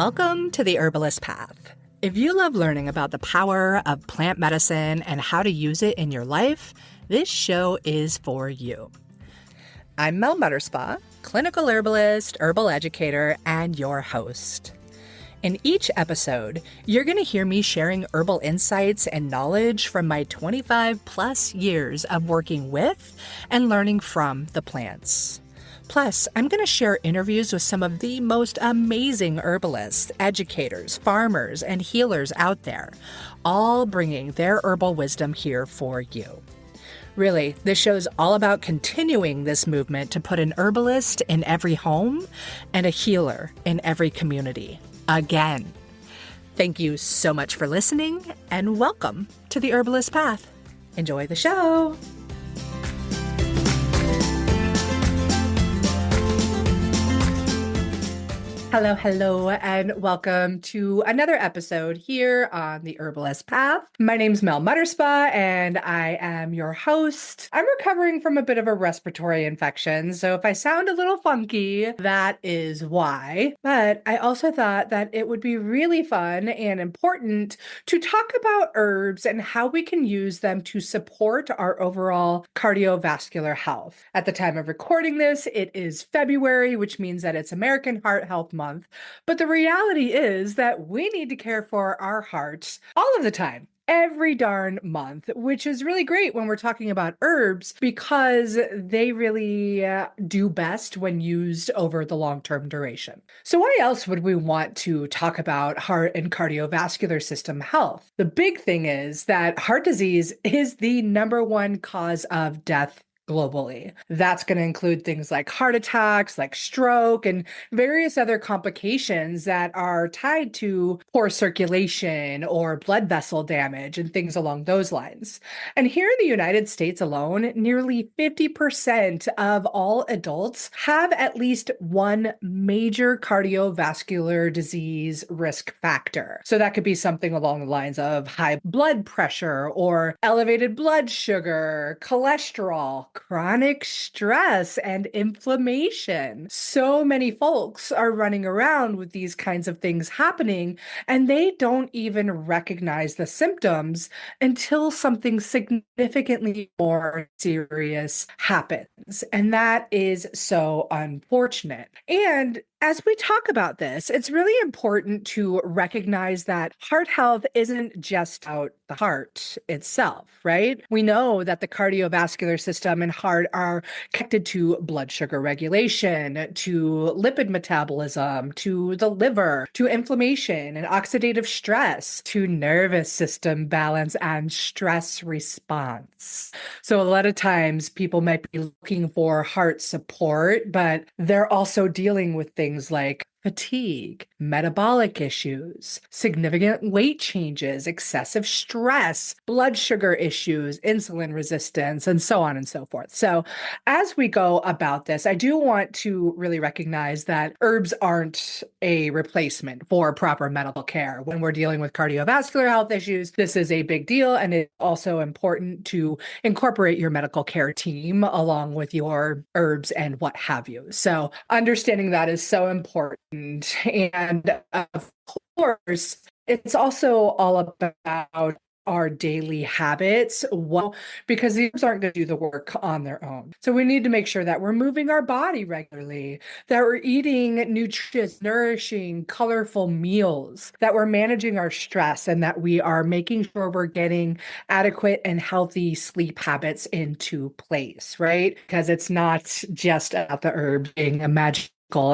Welcome to the Herbalist Path. If you love learning about the power of plant medicine and how to use it in your life, this show is for you. I'm Mel Mutterspa, clinical herbalist, herbal educator, and your host. In each episode, you're going to hear me sharing herbal insights and knowledge from my 25 plus years of working with and learning from the plants. Plus, I'm going to share interviews with some of the most amazing herbalists, educators, farmers, and healers out there, all bringing their herbal wisdom here for you. Really, this show's all about continuing this movement to put an herbalist in every home and a healer in every community. Again. Thank you so much for listening, and welcome to the Herbalist Path. Enjoy the show. Hello, and welcome to another episode here on the Herbalist Path. My name's Mel Mutterspa, and I am your host. I'm recovering from a bit of a respiratory infection, so if I sound a little funky, that is why. But I also thought that it would be really fun and important to talk about herbs and how we can use them to support our overall cardiovascular health. At the time of recording this, it is February, which means that it's American Heart Health Month. But the reality is that we need to care for our hearts all of the time, every darn month, which is really great when we're talking about herbs because they really do best when used over the long-term duration. So why else would we want to talk about heart and cardiovascular system health? The big thing is that heart disease is the number one cause of death globally. That's going to include things like heart attacks, like stroke, and various other complications that are tied to poor circulation or blood vessel damage and things along those lines. And here in the United States alone, nearly 50% of all adults have at least one major cardiovascular disease risk factor. So that could be something along the lines of high blood pressure or elevated blood sugar, cholesterol, chronic stress, and inflammation. So many folks are running around with these kinds of things happening, and they don't even recognize the symptoms until something significantly more serious happens. And that is so unfortunate. And as we talk about this, it's really important to recognize that heart health isn't just about the heart itself, right? We know that the cardiovascular system and heart are connected to blood sugar regulation, to lipid metabolism, to the liver, to inflammation and oxidative stress, to nervous system balance and stress response. So a lot of times people might be looking for heart support, but they're also dealing with things like fatigue, metabolic issues, significant weight changes, excessive stress, blood sugar issues, insulin resistance, and so on and so forth. So as we go about this, I do want to really recognize that herbs aren't a replacement for proper medical care. When we're dealing with cardiovascular health issues, this is a big deal, and it's also important to incorporate your medical care team along with your herbs and what have you. So understanding that is so important. And of course, it's also all about our daily habits, because these aren't going to do the work on their own. So we need to make sure that we're moving our body regularly, that we're eating nutritious, nourishing, colorful meals, that we're managing our stress, and that we are making sure we're getting adequate and healthy sleep habits into place, right? Because it's not just about the herbs being a magic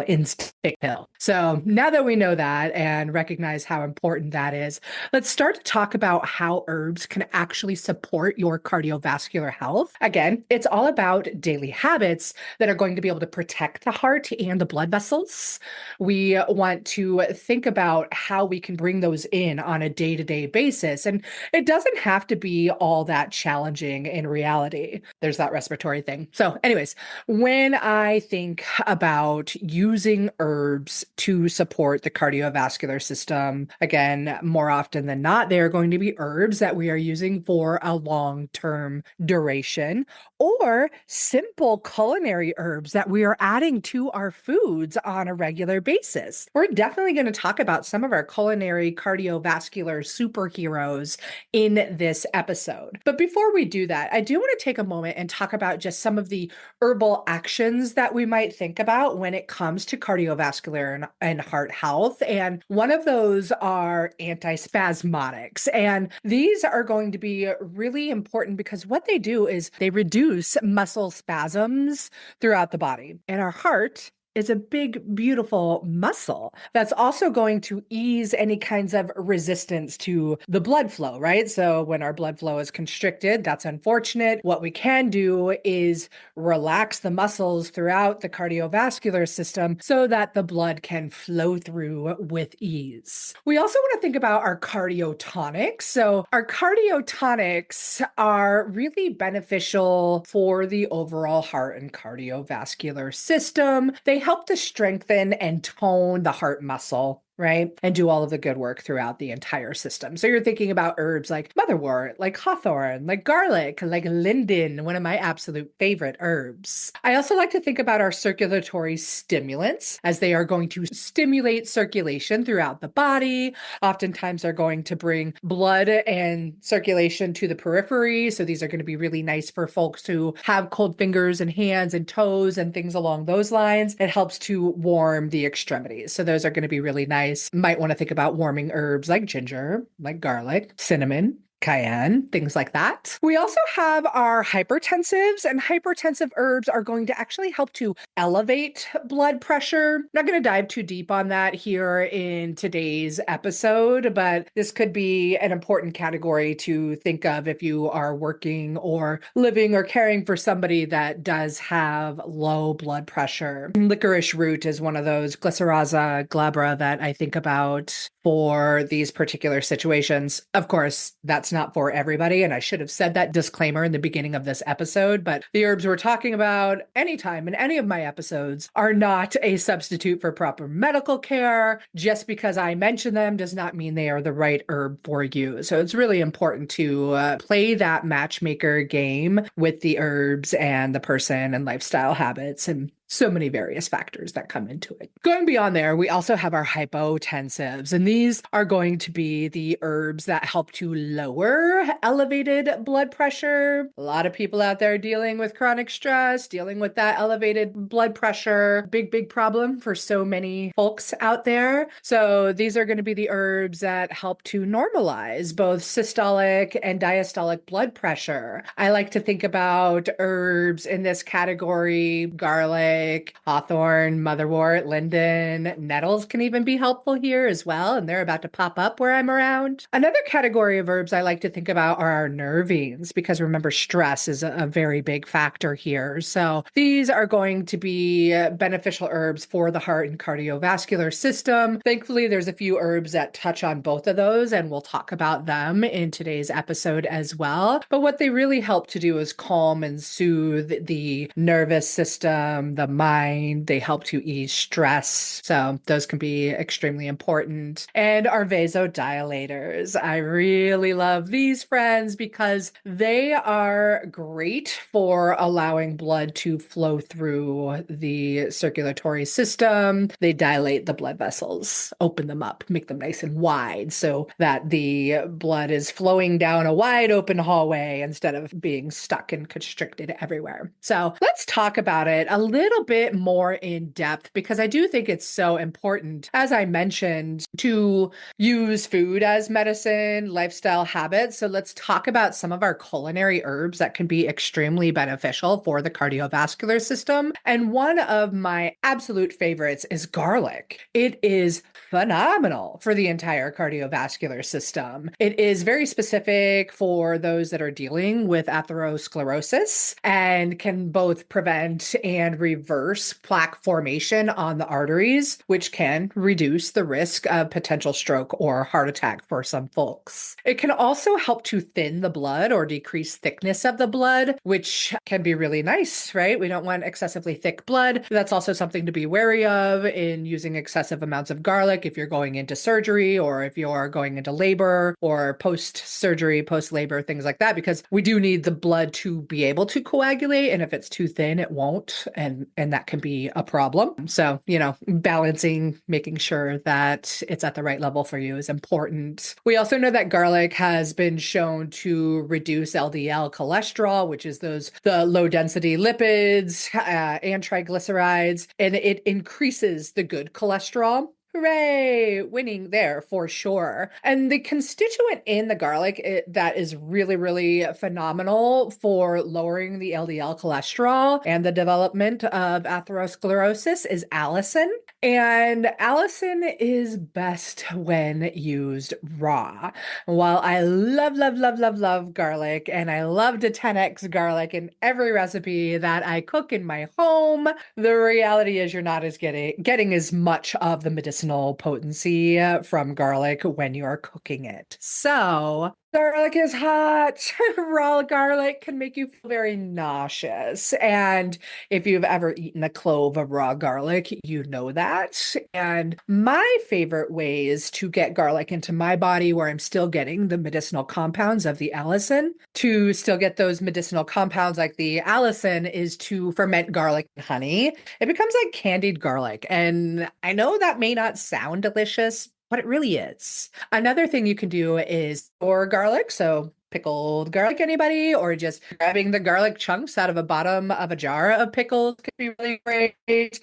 instant pill. So now that we know that and recognize how important that is, let's start to talk about how herbs can actually support your cardiovascular health. Again, it's all about daily habits that are going to be able to protect the heart and the blood vessels. We want to think about how we can bring those in on a day-to-day basis. And it doesn't have to be all that challenging in reality. There's that respiratory thing. So anyways, when I think about using herbs herbs to support the cardiovascular system. Again, more often than not, they are going to be herbs that we are using for a long-term duration, or simple culinary herbs that we are adding to our foods on a regular basis. We're definitely going to talk about some of our culinary cardiovascular superheroes in this episode. But before we do that, I do want to take a moment and talk about just some of the herbal actions that we might think about when it comes to cardiovascular and heart health. And one of those are antispasmodics. And these are going to be really important because what they do is they reduce muscle spasms throughout the body. And our heart is a big, beautiful muscle that's also going to ease any kinds of resistance to the blood flow, right? So when our blood flow is constricted, that's unfortunate. What we can do is relax the muscles throughout the cardiovascular system so that the blood can flow through with ease. We also want to think about our cardiotonics. So our cardiotonics are really beneficial for the overall heart and cardiovascular system. They help to strengthen and tone the heart muscle, right? And do all of the good work throughout the entire system. So you're thinking about herbs like Motherwort, like Hawthorn, like garlic, like linden, one of my absolute favorite herbs. I also like to think about our circulatory stimulants, as they are going to stimulate circulation throughout the body. Oftentimes they're going to bring blood and circulation to the periphery. So these are going to be really nice for folks who have cold fingers and hands and toes and things along those lines. It helps to warm the extremities. So those are going to be really nice. Might want to think about warming herbs like ginger, like garlic, cinnamon, cayenne, things like that. We also have our hypertensives, and hypertensive herbs are going to actually help to elevate blood pressure. I'm not going to dive too deep on that here in today's episode, but this could be an important category to think of if you are working or living or caring for somebody that does have low blood pressure. Licorice root is one of those, Glycyrrhiza glabra, that I think about for these particular situations. Of course, that's not for everybody, and I should have said that disclaimer in the beginning of this episode, but the herbs we're talking about anytime in any of my episodes are not a substitute for proper medical care. Just because I mention them does not mean they are the right herb for you. So it's really important to play that matchmaker game with the herbs and the person and lifestyle habits and so many various factors that come into it. Going beyond there, we also have our hypotensives, and these are going to be the herbs that help to lower elevated blood pressure. A lot of people out there dealing with chronic stress, dealing with that elevated blood pressure, big problem for so many folks out there. So these are going to be the herbs that help to normalize both systolic and diastolic blood pressure. I like to think about herbs in this category: garlic, hawthorn, motherwort, linden, nettles can even be helpful here as well, and they're about to pop up where I'm around. Another category of herbs I like to think about are our nervines, because remember, stress is a very big factor here. So these are going to be beneficial herbs for the heart and cardiovascular system. Thankfully, there's a few herbs that touch on both of those, and we'll talk about them in today's episode as well. But what they really help to do is calm and soothe the nervous system, the mind. They help to ease stress. So those can be extremely important. And our vasodilators. I really love these friends because they are great for allowing blood to flow through the circulatory system. They dilate the blood vessels, open them up, make them nice and wide so that the blood is flowing down a wide open hallway instead of being stuck and constricted everywhere. So let's talk about it a little bit more in depth, because I do think it's so important, as I mentioned, to use food as medicine, lifestyle habits. So let's talk about some of our culinary herbs that can be extremely beneficial for the cardiovascular system. And one of my absolute favorites is garlic. It is phenomenal for the entire cardiovascular system. It is very specific for those that are dealing with atherosclerosis and can both prevent prevent and reverse plaque formation on the arteries, which can reduce the risk of potential stroke or heart attack for some folks. It can also help to thin the blood or decrease thickness of the blood, which can be really nice, right? We don't want excessively thick blood. That's also something to be wary of in using excessive amounts of garlic if you're going into surgery or if you're going into labor or post-surgery, post-labor, things like that, because we do need the blood to be able to coagulate. And if it's too thin, it won't. And that can be a problem. So, balancing, making sure that it's at the right level for you is important. We also know that garlic has been shown to reduce LDL cholesterol, which is the low density lipids and triglycerides, and it increases the good cholesterol. Hooray, winning there for sure. And the constituent in the garlic that is really, really phenomenal for lowering the LDL cholesterol and the development of atherosclerosis is allicin. And allicin is best when used raw. While I love garlic, and I love to 10x garlic in every recipe that I cook in my home, the reality is you're not getting as much of the medicinal potency from garlic when you are cooking it. So garlic is hot. Raw garlic can make you feel very nauseous. And if you've ever eaten a clove of raw garlic, you know that. And my favorite ways to get garlic into my body where I'm still getting the medicinal compounds of the allicin, to still get those medicinal compounds like the allicin, is to ferment garlic and honey. It becomes like candied garlic. And I know that may not sound delicious, but it really is. Another thing you can do is store garlic. So pickled garlic, anybody, or just grabbing the garlic chunks out of a bottom of a jar of pickles can be really great.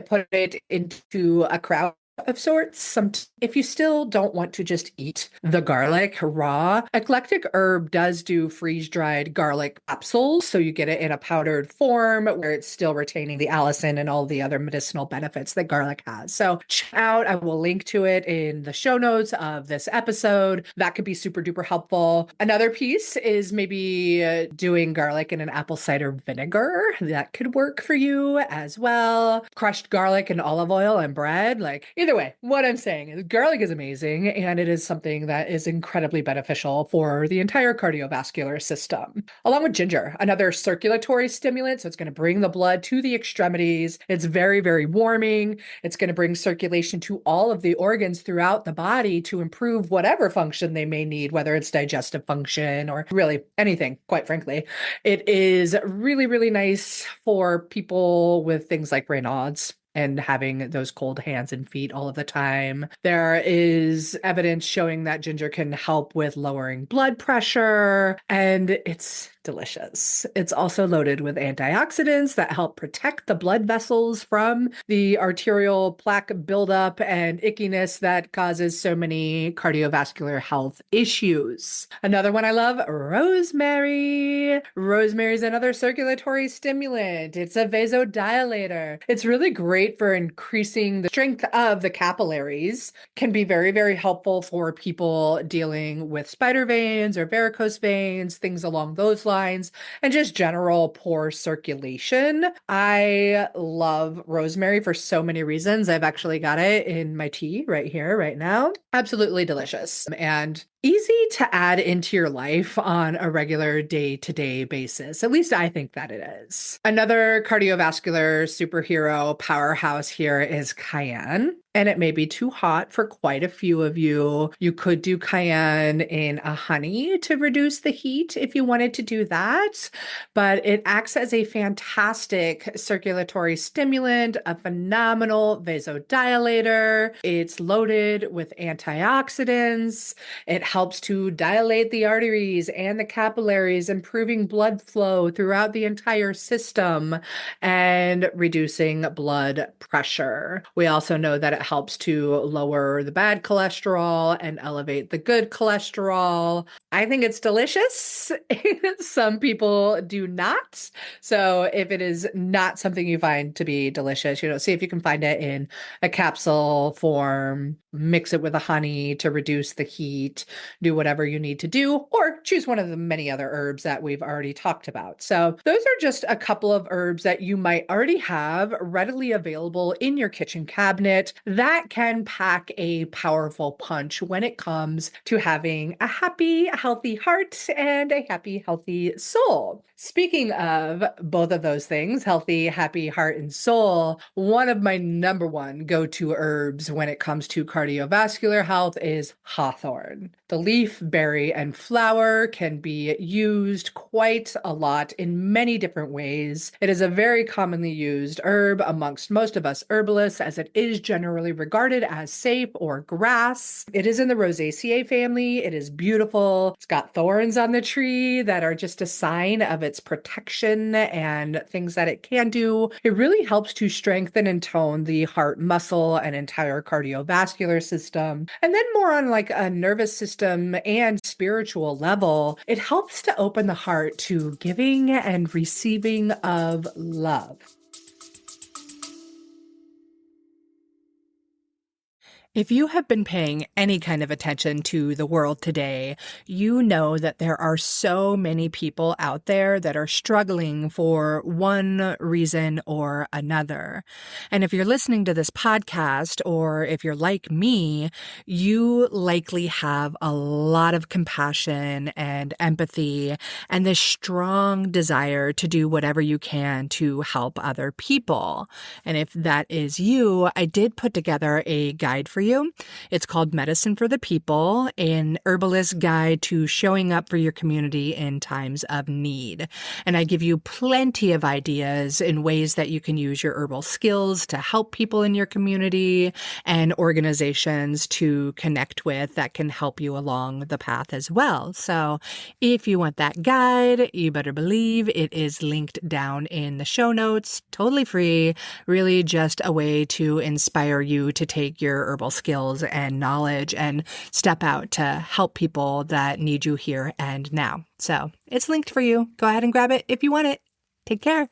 Put it into a kraut of sorts. If you still don't want to just eat the garlic raw, Eclectic Herb does do freeze-dried garlic capsules, so you get it in a powdered form where it's still retaining the allicin and all the other medicinal benefits that garlic has. So check out, I will link to it in the show notes of this episode. That could be super duper helpful. Another piece is maybe doing garlic in an apple cider vinegar. That could work for you as well. Crushed garlic and olive oil and bread, either way, what I'm saying is garlic is amazing, and it is something that is incredibly beneficial for the entire cardiovascular system. Along with ginger, another circulatory stimulant. So it's going to bring the blood to the extremities. It's very, very warming. It's going to bring circulation to all of the organs throughout the body to improve whatever function they may need, whether it's digestive function or really anything, quite frankly. It is really, really nice for people with things like Raynaud's and having those cold hands and feet all of the time. There is evidence showing that ginger can help with lowering blood pressure, and it's delicious. It's also loaded with antioxidants that help protect the blood vessels from the arterial plaque buildup and ickiness that causes so many cardiovascular health issues. Another one I love, rosemary. Rosemary is another circulatory stimulant. It's a vasodilator. It's really great for increasing the strength of the capillaries, can be very, very helpful for people dealing with spider veins or varicose veins, things along those lines, and just general poor circulation. I love rosemary for so many reasons. I've actually got it in my tea right here, right now. Absolutely delicious and easy to add into your life on a regular day-to-day basis. At least I think that it is. Another cardiovascular superhero powerhouse here is cayenne. And it may be too hot for quite a few of you. You could do cayenne in a honey to reduce the heat if you wanted to do that. But it acts as a fantastic circulatory stimulant, a phenomenal vasodilator. It's loaded with antioxidants. It helps to dilate the arteries and the capillaries, improving blood flow throughout the entire system and reducing blood pressure. We also know that it helps to lower the bad cholesterol and elevate the good cholesterol. I think it's delicious. Some people do not. So if it is not something you find to be delicious, see if you can find it in a capsule form, mix it with a honey to reduce the heat. do whatever you need to do, or choose one of the many other herbs that we've already talked about. So those are just a couple of herbs that you might already have readily available in your kitchen cabinet that can pack a powerful punch when it comes to having a happy, healthy heart and a happy, healthy soul. Speaking of both of those things, healthy, happy heart and soul, one of my number one go-to herbs when it comes to cardiovascular health is hawthorn. The leaf, berry, and flower can be used quite a lot in many different ways. It is a very commonly used herb amongst most of us herbalists, as it is generally regarded as safe or grass. It is in the Rosaceae family. It is beautiful. It's got thorns on the tree that are just a sign of its protection and things that it can do. It really helps to strengthen and tone the heart muscle and entire cardiovascular system. And then more on like a nervous system and spiritual level, it helps to open the heart to giving and receiving of love. If you have been paying any kind of attention to the world today, you know that there are so many people out there that are struggling for one reason or another. And if you're listening to this podcast, or if you're like me, you likely have a lot of compassion and empathy and this strong desire to do whatever you can to help other people. And if that is you, I did put together a guide for you. It's called Medicine for the People, an herbalist guide to showing up for your community in times of need. And I give you plenty of ideas in ways that you can use your herbal skills to help people in your community and organizations to connect with that can help you along the path as well. So if you want that guide, you better believe it is linked down in the show notes, totally free, really just a way to inspire you to take your herbal skills and knowledge and step out to help people that need you here and now. So it's linked for you. Go ahead and grab it if you want it. Take care.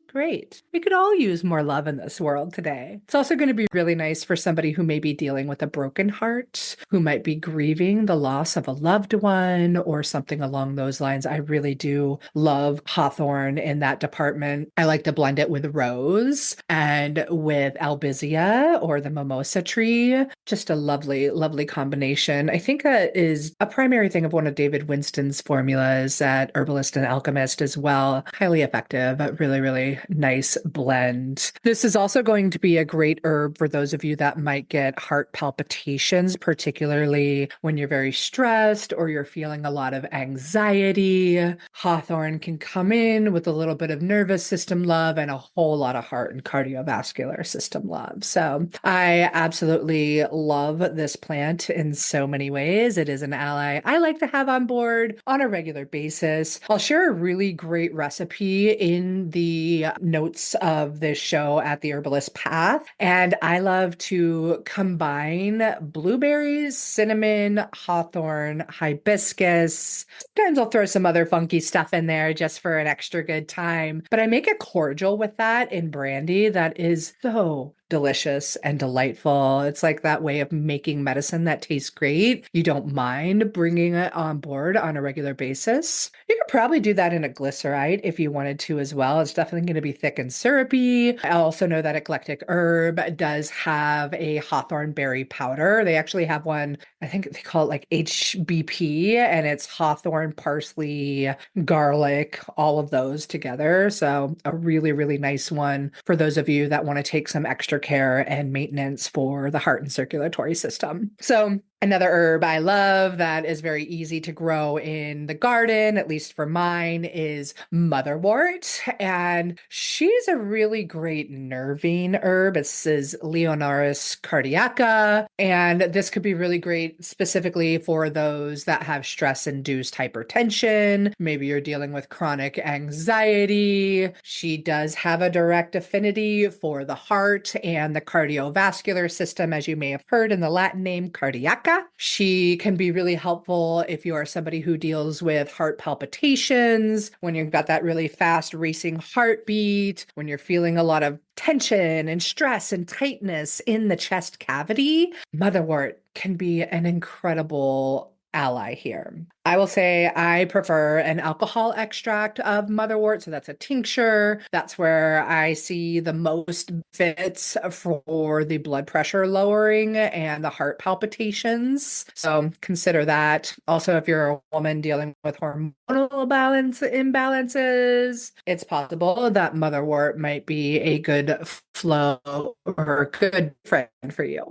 Great. We could all use more love in this world today. It's also going to be really nice for somebody who may be dealing with a broken heart, who might be grieving the loss of a loved one or something along those lines. I really do love hawthorn in that department. I like to blend it with rose and with albizia or the mimosa tree. Just a lovely, lovely combination. I think that is a primary thing of one of David Winston's formulas at Herbalist and Alchemist as well. Highly effective, really, really nice blend. This is also going to be a great herb for those of you that might get heart palpitations, particularly when you're very stressed or you're feeling a lot of anxiety. Hawthorn can come in with a little bit of nervous system love and a whole lot of heart and cardiovascular system love. So I absolutely love this plant in so many ways. It is an ally I like to have on board on a regular basis. I'll share a really great recipe in the notes of this show at the Herbalist Path. And I love to combine blueberries, cinnamon, hawthorn, hibiscus. Sometimes I'll throw some other funky stuff in there just for an extra good time. But I make a cordial with that in brandy that is so delicious and delightful. It's like that way of making medicine that tastes great. You don't mind bringing it on board on a regular basis. You could probably do that in a glycerite if you wanted to as well. It's definitely going to be thick and syrupy. I also know that Eclectic Herb does have a hawthorn berry powder. They actually have one, I think they call it like HBP, and it's hawthorn, parsley, garlic, all of those together. So a really, really nice one for those of you that want to take some extra care and maintenance for the heart and circulatory system. So another herb I love that is very easy to grow in the garden, at least for mine, is Motherwort. And she's a really great nervine herb. This is Leonoris cardiaca. And this could be really great specifically for those that have stress-induced hypertension. Maybe you're dealing with chronic anxiety. She does have a direct affinity for the heart and the cardiovascular system, as you may have heard in the Latin name cardiaca. indica. She can be really helpful if you are somebody who deals with heart palpitations, when you've got that really fast racing heartbeat, when you're feeling a lot of tension and stress and tightness in the chest cavity. Motherwort can be an incredible ally here. I will say I prefer an alcohol extract of motherwort. So that's a tincture. That's where I see the most fits for the blood pressure lowering and the heart palpitations. So consider that. Also, if you're a woman dealing with hormonal imbalances, it's possible that motherwort might be a good flow or a good friend for you.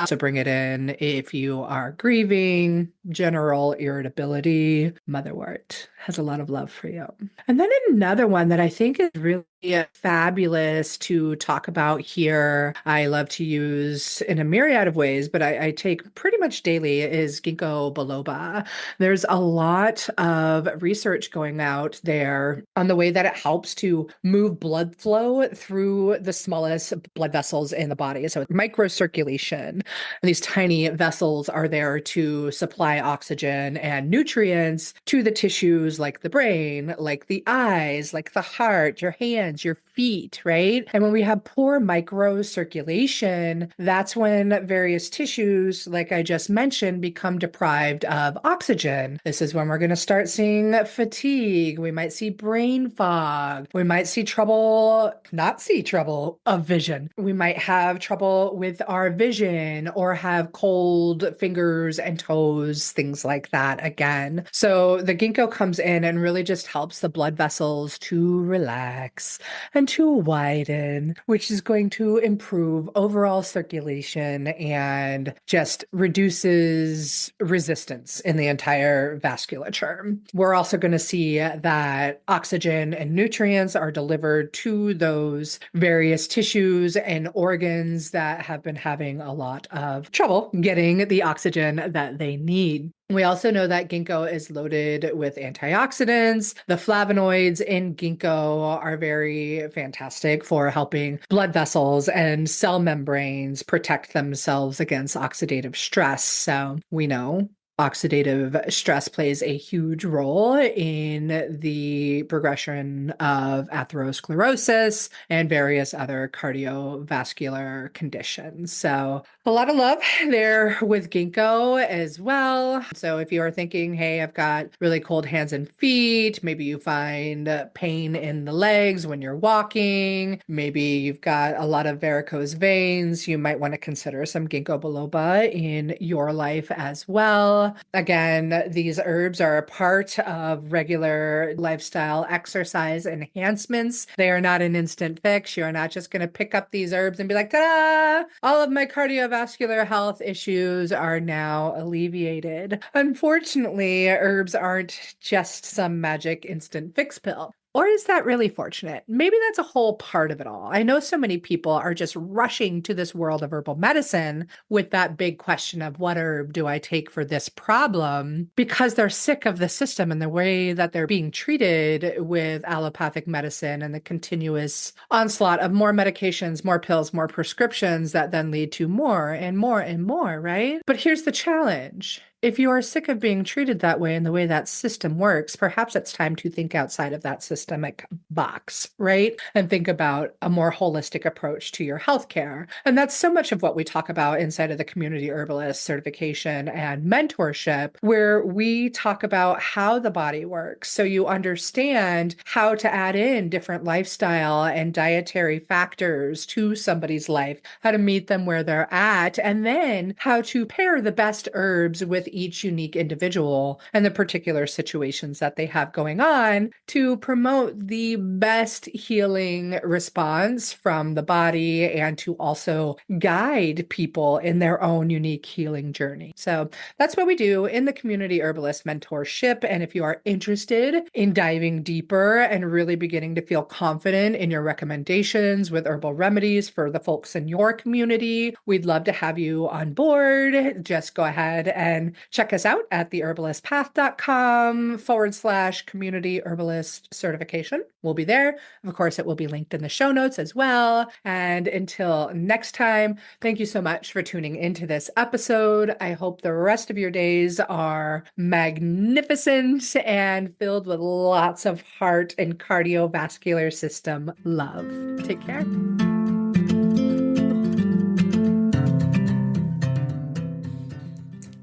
So bring it in if you are grieving, general irritability. Motherwort has a lot of love for you. And then another one that I think is really fabulous to talk about here, I love to use in a myriad of ways, but I take pretty much daily, is ginkgo biloba. There's a lot of research going out there on the way that it helps to move blood flow through the smallest blood vessels in the body. So microcirculation. These tiny vessels are there to supply oxygen and nutrients to the tissues like the brain, like the eyes, like the heart, your hands, your feet, right? And when we have poor microcirculation, that's when various tissues, like I just mentioned, become deprived of oxygen. This is when we're going to start seeing fatigue. We might see brain fog. We might see trouble, not see trouble of vision. We might have trouble with our vision or have cold fingers and toes, things like that again. So the ginkgo comes in and really just helps the blood vessels to relax and to widen, which is going to improve overall circulation and just reduces resistance in the entire vasculature. We're also going to see that oxygen and nutrients are delivered to those various tissues and organs that have been having a lot of trouble getting the oxygen that they need. We also know that ginkgo is loaded with antioxidants. The flavonoids in ginkgo are very fantastic for helping blood vessels and cell membranes protect themselves against oxidative stress. So we know oxidative stress plays a huge role in the progression of atherosclerosis and various other cardiovascular conditions. So a lot of love there with ginkgo as well. So if you are thinking, hey, I've got really cold hands and feet, maybe you find pain in the legs when you're walking, maybe you've got a lot of varicose veins, you might want to consider some ginkgo biloba in your life as well. Again, these herbs are a part of regular lifestyle exercise enhancements. They are not an instant fix. You're not just going to pick up these herbs and be like, ta-da! All of my cardiovascular health issues are now alleviated. Unfortunately, herbs aren't just some magic instant fix pill. Or is that really fortunate? Maybe that's a whole part of it all. I know so many people are just rushing to this world of herbal medicine with that big question of what herb do I take for this problem, because they're sick of the system and the way that they're being treated with allopathic medicine and the continuous onslaught of more medications, more pills, more prescriptions that then lead to more and more and more, right? But here's the challenge. If you are sick of being treated that way and the way that system works, perhaps it's time to think outside of that systemic box, right? And think about a more holistic approach to your healthcare. And that's so much of what we talk about inside of the community herbalist certification and mentorship, where we talk about how the body works. So you understand how to add in different lifestyle and dietary factors to somebody's life, how to meet them where they're at, and then how to pair the best herbs with each unique individual and the particular situations that they have going on to promote the best healing response from the body and to also guide people in their own unique healing journey. So that's what we do in the community herbalist mentorship. And if you are interested in diving deeper and really beginning to feel confident in your recommendations with herbal remedies for the folks in your community, we'd love to have you on board. Just go ahead and Check us out at theherbalistpath.com/community herbalist certification. We'll be there. Of course, it will be linked in the show notes as well. And until next time, thank you so much for tuning into this episode. I hope the rest of your days are magnificent and filled with lots of heart and cardiovascular system love. Take care.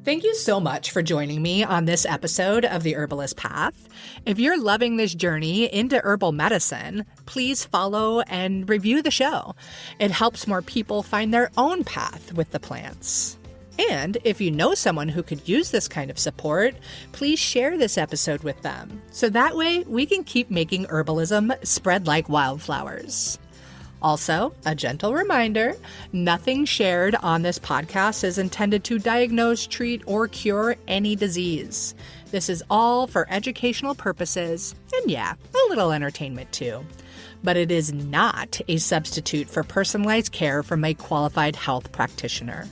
Thank you so much for joining me on this episode of The Herbalist Path. If you're loving this journey into herbal medicine, please follow and review the show. It helps more people find their own path with the plants. And if you know someone who could use this kind of support, please share this episode with them, so that way we can keep making herbalism spread like wildflowers. Also, a gentle reminder, nothing shared on this podcast is intended to diagnose, treat, or cure any disease. This is all for educational purposes, and yeah, a little entertainment too. But it is not a substitute for personalized care from a qualified health practitioner.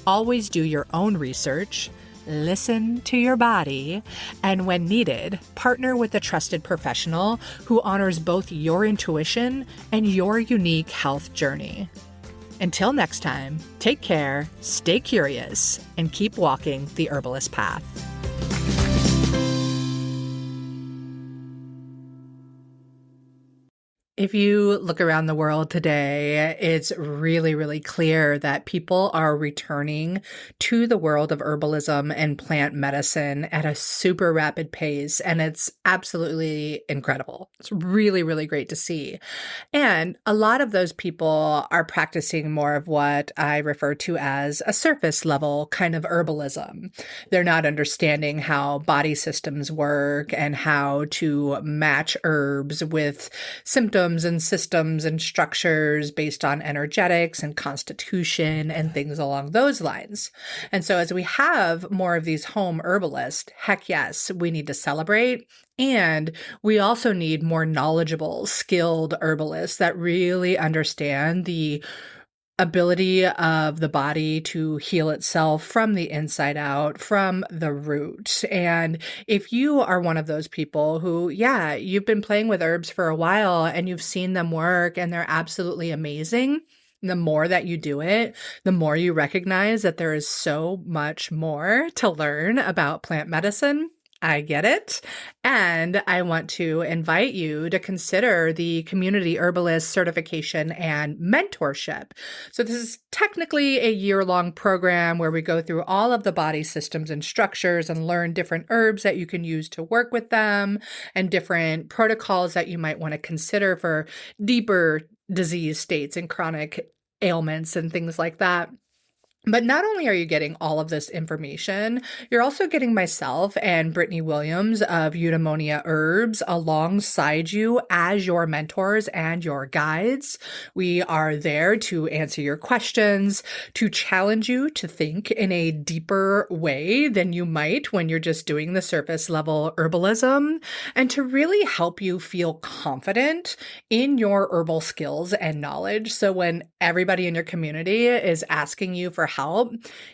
Always do your own research, listen to your body, and when needed, partner with a trusted professional who honors both your intuition and your unique health journey. Until next time, take care, stay curious, and keep walking the herbalist path. If you look around the world today, it's really, really clear that people are returning to the world of herbalism and plant medicine at a super rapid pace, and it's absolutely incredible. It's really, really great to see. And a lot of those people are practicing more of what I refer to as a surface level kind of herbalism. They're not understanding how body systems work and how to match herbs with symptoms and systems and structures based on energetics and constitution and things along those lines. And so as we have more of these home herbalists, heck yes, we need to celebrate. And we also need more knowledgeable, skilled herbalists that really understand the ability of the body to heal itself from the inside out, from the root. And if you are one of those people who, yeah, you've been playing with herbs for a while and you've seen them work and they're absolutely amazing, the more that you do it, the more you recognize that there is so much more to learn about plant medicine. I get it. And I want to invite you to consider the Community Herbalist Certification and Mentorship. So this is technically a year-long program where we go through all of the body systems and structures and learn different herbs that you can use to work with them and different protocols that you might want to consider for deeper disease states and chronic ailments and things like that. But not only are you getting all of this information, you're also getting myself and Brittany Williams of Eudaimonia Herbs alongside you as your mentors and your guides. We are there to answer your questions, to challenge you to think in a deeper way than you might when you're just doing the surface level herbalism, and to really help you feel confident in your herbal skills and knowledge. So when everybody in your community is asking you for help,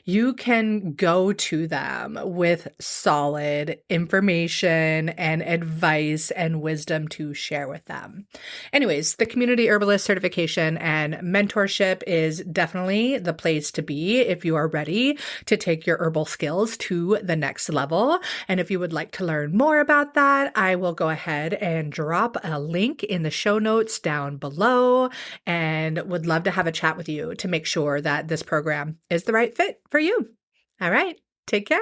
you can go to them with solid information and advice and wisdom to share with them. Anyways, the Community Herbalist Certification and Mentorship is definitely the place to be if you are ready to take your herbal skills to the next level. And if you would like to learn more about that, I will go ahead and drop a link in the show notes down below, and would love to have a chat with you to make sure that this program is the right fit for you. All right, take care.